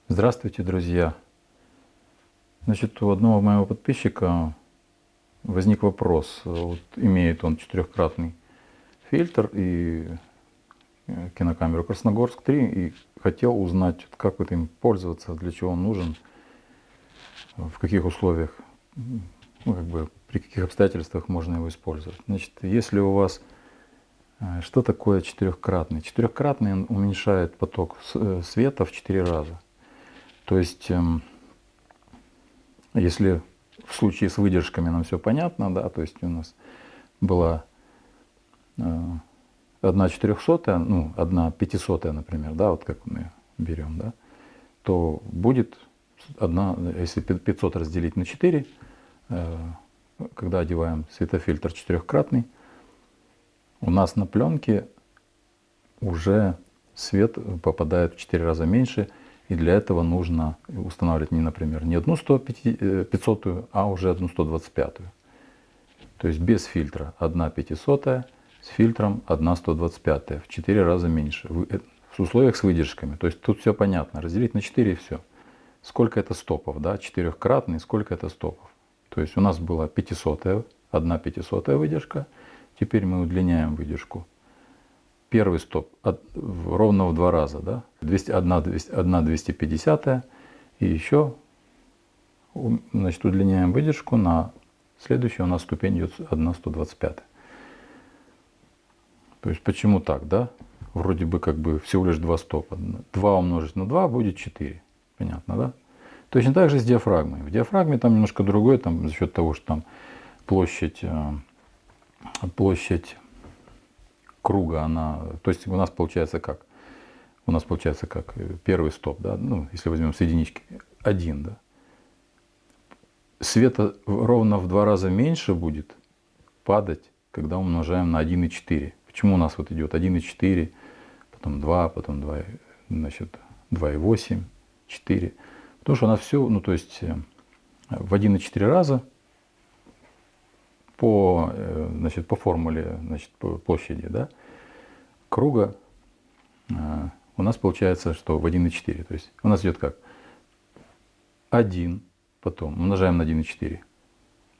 Здравствуйте, друзья! Значит, у одного моего подписчика возник вопрос. Вот имеет он четырехкратный фильтр и кинокамеру Красногорск 3 и хотел узнать, как вот им пользоваться, для чего он нужен, в каких условиях, ну, как бы, при каких обстоятельствах можно его использовать. Значит, если у вас что такое четырехкратный? Четырехкратный он уменьшает поток света в 4 раза. То есть если в случае с выдержками нам все понятно, да, то есть у нас была 1/400, ну, 1/500, например, да, вот как мы берем, да, то будет если 500 разделить на 4, когда одеваем светофильтр четырехкратный, у нас на пленке уже свет попадает в 4 раза меньше. И для этого нужно устанавливать например, не одну 500, а уже одну 125. То есть без фильтра 1/500, с фильтром 1/125. В 4 раза меньше. В условиях с выдержками. То есть тут все понятно. Разделить на 4 и все. Сколько это стопов, да? Четырехкратный, сколько это стопов. То есть у нас была 500, 1/500 выдержка. Теперь мы удлиняем выдержку. Первый стоп ровно в 2 раза, да? 1/250, и еще, значит, удлиняем выдержку на следующую у нас ступень идет 1/125. То есть почему так, да? Вроде бы как бы всего лишь 2 стопа. 2 умножить на 2 будет 4. Понятно, да? Точно так же с диафрагмой. В диафрагме там немножко другое, там за счет того, что там площадь круга, она, то есть у нас получается как? У нас получается как первый стоп, да, ну, если возьмем с единички, 1, да. Света ровно в 2 раза меньше будет падать, когда умножаем на 1,4. Почему у нас вот идет 1,4, потом 2, потом 2, значит, 2,8, 4. Потому что у нас все, ну, то есть в 1,4 раза значит, по формуле, значит, по площади, да, круга у нас получается, что в 1,4. То есть у нас идет как? 1, потом умножаем на 1,4,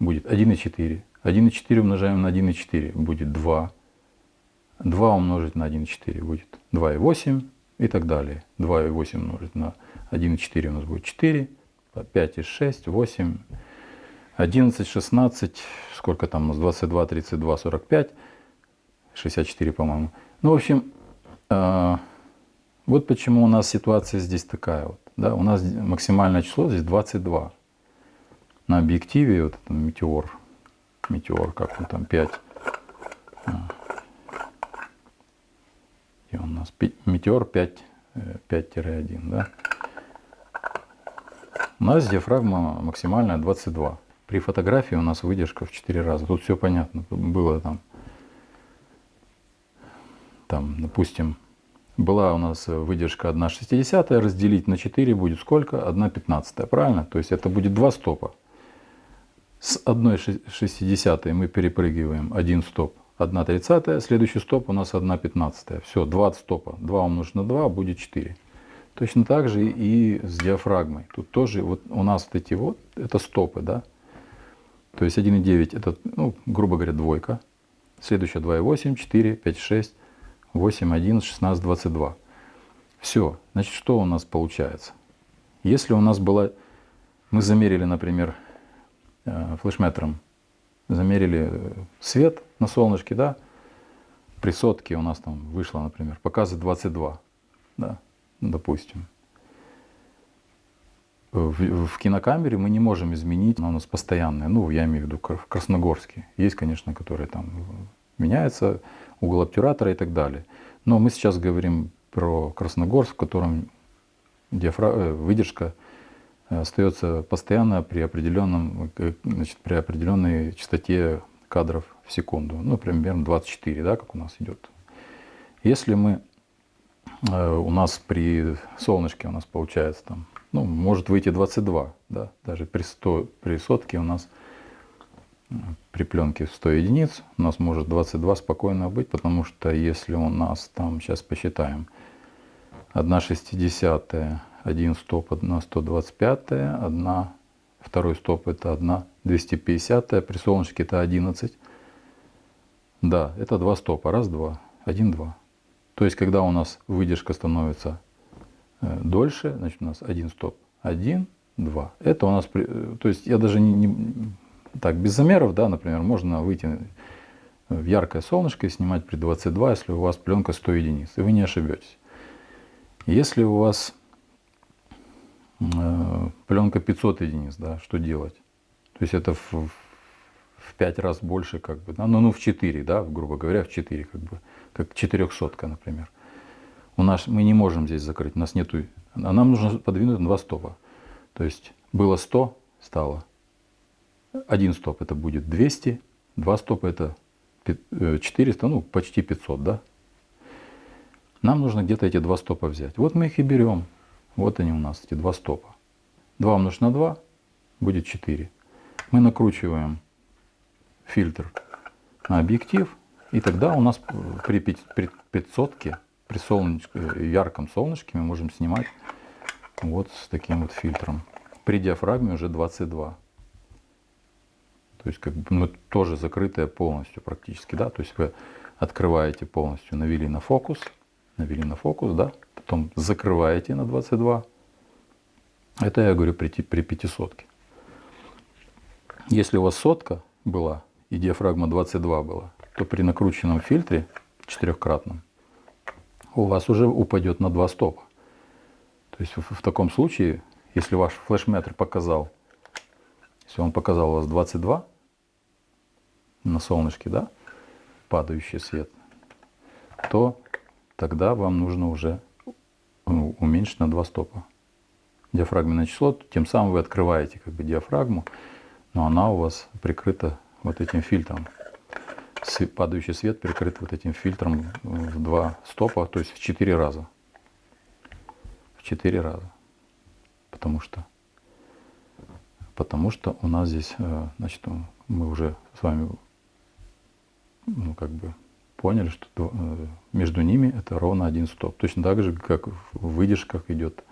будет 1,4. 1,4 умножаем на 1,4, будет 2. 2 умножить на 1,4 будет 2,8 и так далее. 2,8 умножить на 1,4 у нас будет 4. 5,6, 8, 11, 16, сколько там у нас, 22, 32, 45, 64, по-моему. Ну, в общем, вот почему у нас ситуация здесь такая вот. Да? У нас максимальное число здесь 22. На объективе вот это метеор, как он там, 5. И у нас метеор 5-1, да? У нас диафрагма максимальная 22. При фотографии у нас выдержка в 4 раза. Тут все понятно. Было там, допустим, была у нас выдержка 1/60, разделить на 4 будет сколько? 1/15, правильно? То есть это будет 2 стопа. С 1/60 мы перепрыгиваем 1 стоп, 1/30, следующий стоп у нас 1/15. Все, 2 стопа. 2 умножить на 2 будет 4. Точно так же и с диафрагмой. Тут тоже вот у нас вот эти вот, это стопы, да? То есть 1,9 это, ну, грубо говоря, двойка. Следующая 2,8, 4, 5, 6, 8, 11, 16, 22. Все. Значит, что у нас получается? Если у нас было, мы замерили, например, флешметром, замерили свет на солнышке, да, при сотке у нас там вышло, например, показывает 22, да, допустим. В кинокамере мы не можем изменить, она у нас постоянная, ну, я имею в виду в Красногорске. Есть, конечно, которые там меняется, угол обтюратора и так далее. Но мы сейчас говорим про Красногорск, в котором выдержка остается постоянно при определенной частоте кадров в секунду. Ну, примерно 24, да, как у нас идет. Если у нас при солнышке у нас получается там, ну, может выйти 22, да, даже при сотке у нас при пленке 100 единиц у нас может 22 спокойно быть, потому что если у нас там, сейчас посчитаем, 1/60, один стоп, одна 125, одна, второй стоп это одна 250, при солнышке это 11. Да, это два стопа, раз, два, один, два. То есть, когда у нас выдержка становится дольше, значит, у нас один стоп, один, два. Это у нас, то есть, я даже так, без замеров, да, например, можно выйти в яркое солнышко и снимать при 22, если у вас пленка 100 единиц, и вы не ошибетесь. Если у вас пленка 500 единиц, да, что делать? То есть это в 5 раз больше, как бы, да, ну в 4, да, грубо говоря, в 4, как бы, как 400, например. Мы не можем здесь закрыть, у нас нету, а нам нужно подвинуть на 2 стопа. То есть было 100, стало 1 стоп, это будет 200, 2 стопа это 400, ну почти 500, да. Нам нужно где-то эти 2 стопа взять. Вот мы их и берем. Вот они у нас, эти 2 стопа. 2 умножить на 2 будет 4. Мы накручиваем фильтр на объектив, и тогда у нас при 500-ке, при ярком солнышке мы можем снимать вот с таким вот фильтром. При диафрагме уже 22. То есть как бы, ну, тоже закрытая полностью практически, да. То есть вы открываете полностью, навели на фокус, да, потом закрываете на 22. Это я говорю при 500-ке. Если у вас сотка была и диафрагма 22 была, то при накрученном фильтре 4-кратном у вас уже упадет на 2 стопа. То есть в таком случае, если ваш флешметр показал, если он показал у вас 22 на солнышке, да, падающий свет, то тогда вам нужно уже уменьшить на 2 стопа диафрагменное число. Тем самым вы открываете как бы диафрагму, но она у вас прикрыта вот этим фильтром. Падающий свет прикрыт вот этим фильтром в 2 стопа, то есть в 4 раза. В 4 раза. Потому что у нас здесь, значит, мы уже с вами, ну, как бы поняли, что между ними это ровно 1 стоп. Точно так же, как в выдержках идет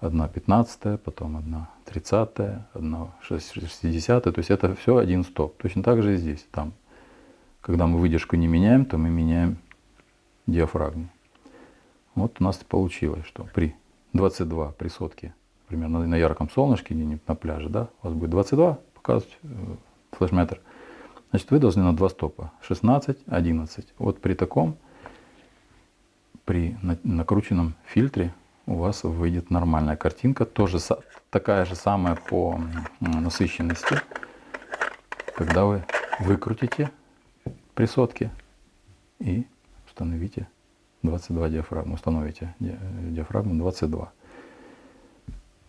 1/15, потом 1/30, 1/60. То есть это все 1 стоп. Точно так же и здесь. Там, когда мы выдержку не меняем, то мы меняем диафрагму. Вот у нас получилось, что при 22, при сотке, например, на ярком солнышке, где-нибудь на пляже, да, у вас будет 22 показывать флешметр. Значит, вы должны на 2 стопа. 16, 11. Вот при таком, при накрученном фильтре у вас выйдет нормальная картинка. Тоже такая же самая по насыщенности. Когда вы выкрутите при сотке и установите 22 диафрагму. Установите диафрагму 22.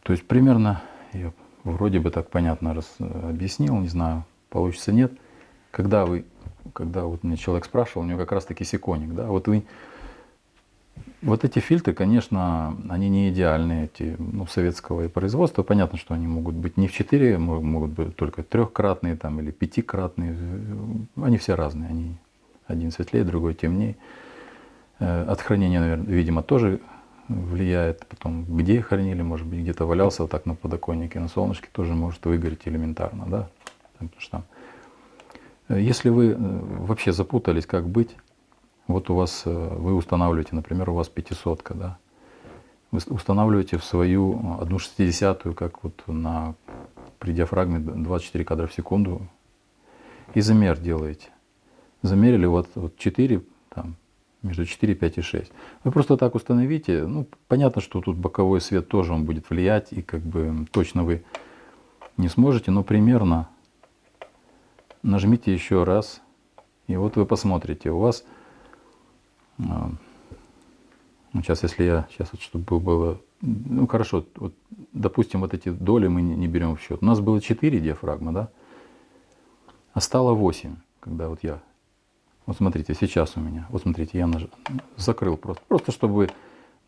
То есть примерно, я вроде бы так понятно объяснил, не знаю, получится нет. Когда вот меня человек спрашивал, у него как раз таки сиконик, да, вот эти фильтры, конечно, они не идеальные, эти, ну, советского производства. Понятно, что они могут быть не в 4, могут быть только 3-кратные там, или 5-кратные. Они все разные. Они один светлее, другой темнее. От хранения, наверное, видимо, тоже влияет. Потом, где хранили, может быть, где-то валялся вот так на подоконнике, на солнышке, тоже может выгореть элементарно, да. Потому что если вы вообще запутались, как быть, вот у вас, вы устанавливаете, например, у вас 500-ка, да, вы устанавливаете в свою 1/60, как вот при диафрагме 24 кадра в секунду, и замер делаете. Замерили вот 4, там, между 4, 5 и 6. Вы просто так установите, ну, понятно, что тут боковой свет тоже он будет влиять, и как бы точно вы не сможете, но примерно нажмите еще раз, и вот вы посмотрите, у вас, сейчас, сейчас вот, чтобы было, ну, хорошо, вот, допустим, вот эти доли мы не берем в счет. У нас было 4 диафрагмы, да, а стало 8, когда вот я, вот смотрите, сейчас у меня, вот смотрите, я закрыл просто чтобы вы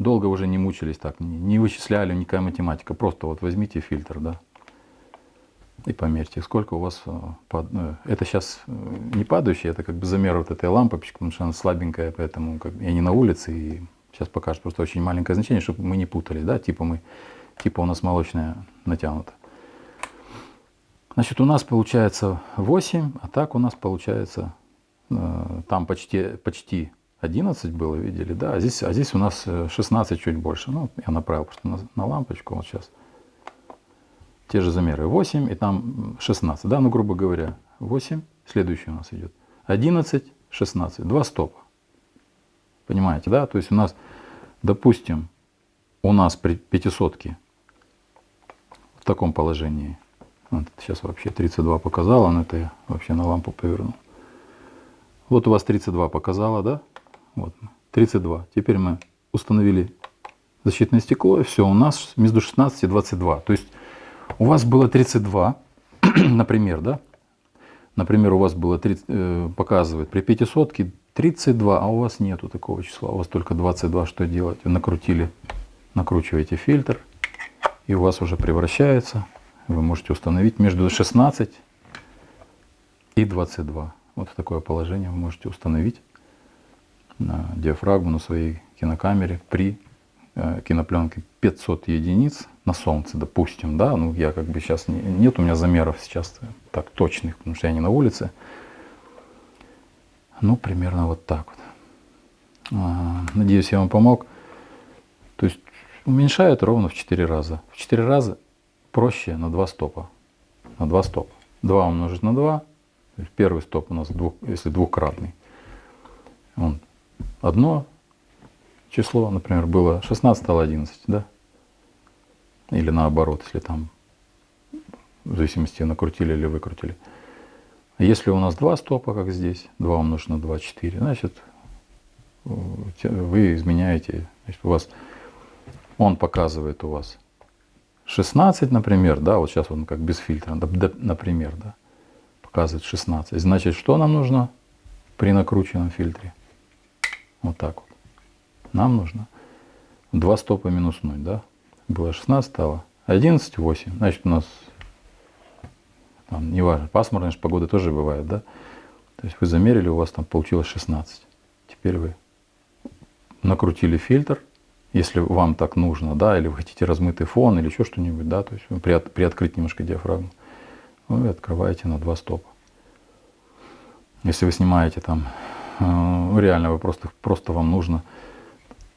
долго уже не мучились так, не вычисляли, никакая математика, просто вот возьмите фильтр, да, и померьте, сколько у вас, это сейчас не падающий, это как бы замер вот этой лампочки, потому что она слабенькая, поэтому и они на улице, и Сейчас покажет просто очень маленькое значение, чтобы мы не путали, да, типа у нас молочная натянута. Значит, у нас получается 8, а так у нас получается, там почти 11 было, видели, да, а здесь у нас 16 чуть больше. Ну, я направил просто на лампочку, вот сейчас. Те же замеры, 8 и там 16, да, ну, грубо говоря, 8, следующий у нас идет, 11, 16, 2 стопа. Понимаете, да, то есть у нас, допустим, у нас при 500 в таком положении, вот сейчас вообще 32 показала, но это я вообще на лампу повернул. Вот у вас 32 показала, да? Вот, 32. Теперь мы установили защитное стекло, и все, у нас между 16 и 22. То есть у вас было 32, например, да? Например, у вас было 30, показывает при 500 32, а у вас нету такого числа, у вас только 22. Что делать? Вы накручиваете фильтр, и у вас уже превращается, вы можете установить между 16 и 22. Вот в такое положение вы можете установить на диафрагму на своей кинокамере при кинопленке 500 единиц на солнце, допустим, да, ну я как бы сейчас, нет у меня замеров сейчас так точных, потому что я не на улице. Ну, примерно вот так вот. Надеюсь, я вам помог. То есть уменьшает ровно в 4 раза. В 4 раза проще на 2 стопа. На 2 стопа. 2 умножить на 2. Первый стоп у нас, если двухкратный. Он одно число, например, было 16, стало 11, да? Или наоборот, если там в зависимости накрутили или выкрутили. А если у нас 2 стопа, как здесь, 2 умножить на 2, 4, значит, вы изменяете, значит, у вас, он показывает у вас 16, например, да, вот сейчас он как без фильтра, например, да, показывает 16. Значит, что нам нужно при накрученном фильтре? Вот так вот. Нам нужно 2 стопа минуснуть, да? Было 16, стало 11, 8. Значит, у нас, там, неважно, пасмурная погода тоже бывает, да? То есть вы замерили, у вас там получилось 16. Теперь вы накрутили фильтр, если вам так нужно, да, или вы хотите размытый фон, или еще что-нибудь, да, то есть вы приоткрыть немножко диафрагму, вы открываете на 2 стопа. Если вы снимаете там, реально вы просто вам нужно,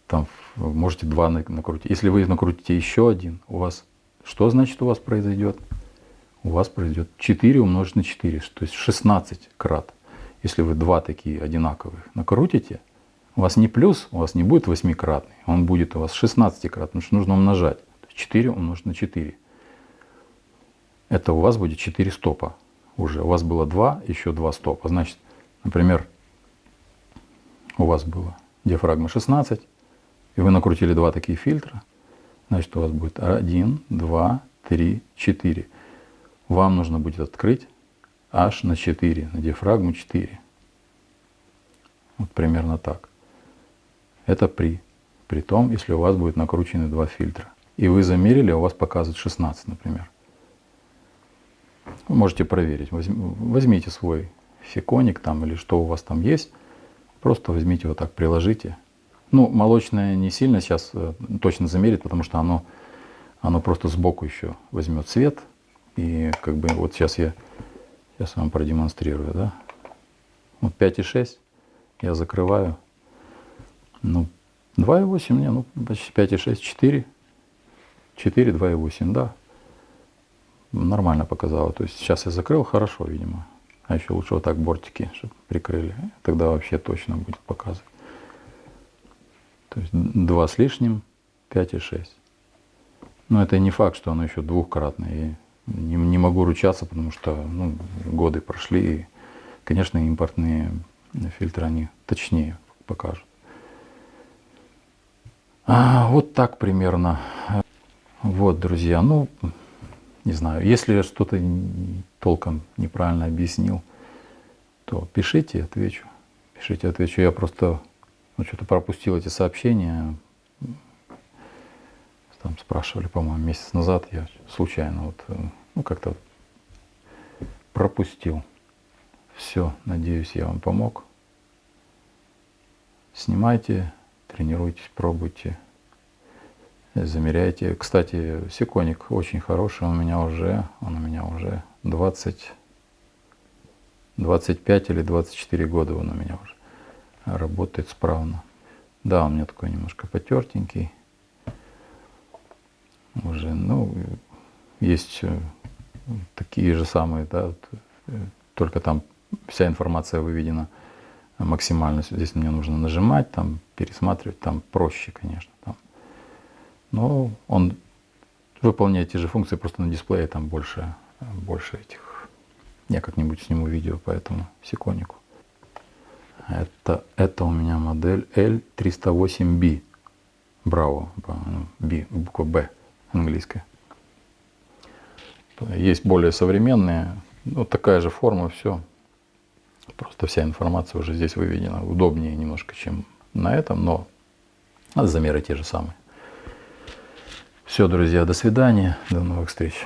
там, вы можете 2 накрутить. Если вы накрутите еще один, у вас, что значит у вас произойдет? У вас произойдет 4 умножить на 4, то есть 16 крат. Если вы 2 такие одинаковых накрутите, у вас не плюс, у вас не будет 8-кратный, он будет у вас 16-кратный, потому что нужно умножать. 4 умножить на 4. Это у вас будет 4 стопа уже. У вас было 2, еще 2 стопа. Значит, например, у вас было диафрагма 16, и вы накрутили 2 такие фильтра, значит, у вас будет 1, 2, 3, 4. Вам нужно будет открыть аж на 4, на диафрагму 4. Вот примерно так. Это при том, если у вас будет накручены 2 фильтра. И вы замерили, у вас показывает 16, например. Вы можете проверить. Возьмите свой фиконик там или что у вас там есть. Просто возьмите вот так, приложите. Ну, молочное не сильно сейчас точно замерит, потому что оно просто сбоку еще возьмет цвет. И как бы вот сейчас я вам продемонстрирую, да. Вот 5,6 я закрываю. Ну, 2,8, ну, почти 5,6, 4. 4, 2,8, да. Нормально показало. То есть сейчас я закрыл, хорошо, видимо. А еще лучше вот так бортики, чтобы прикрыли. Тогда вообще точно будет показывать. То есть 2 с лишним, 5,6. Но это не факт, что оно еще двухкратное. И не могу ручаться, потому что ну, годы прошли. И, конечно, импортные фильтры, они точнее покажут. Вот так примерно. Вот, друзья, ну, не знаю, если я что-то толком неправильно объяснил, то пишите, отвечу. Пишите, отвечу. Я просто что-то пропустил эти сообщения. Там спрашивали, по-моему, месяц назад. Я случайно вот, ну, как-то пропустил. Все, надеюсь, я вам помог. Снимайте, тренируйтесь, пробуйте, замеряйте. Кстати, Секоник очень хороший, он у меня уже 25 или 24 года он у меня уже работает справно. Да, он у меня такой немножко потертенький. Уже, ну, есть такие же самые, да, вот, только там вся информация выведена максимально. Здесь мне нужно нажимать, там пересматривать, там проще, конечно. Там. Но он выполняет те же функции, просто на дисплее там больше этих. Я как-нибудь сниму видео по этому Секонику. Это у меня модель L308B. Браво. B, буква B английская. Есть более современные, ну, такая же форма, все. Просто вся информация уже здесь выведена. Удобнее немножко, чем на этом, но замеры те же самые. Все, друзья, до свидания, до новых встреч.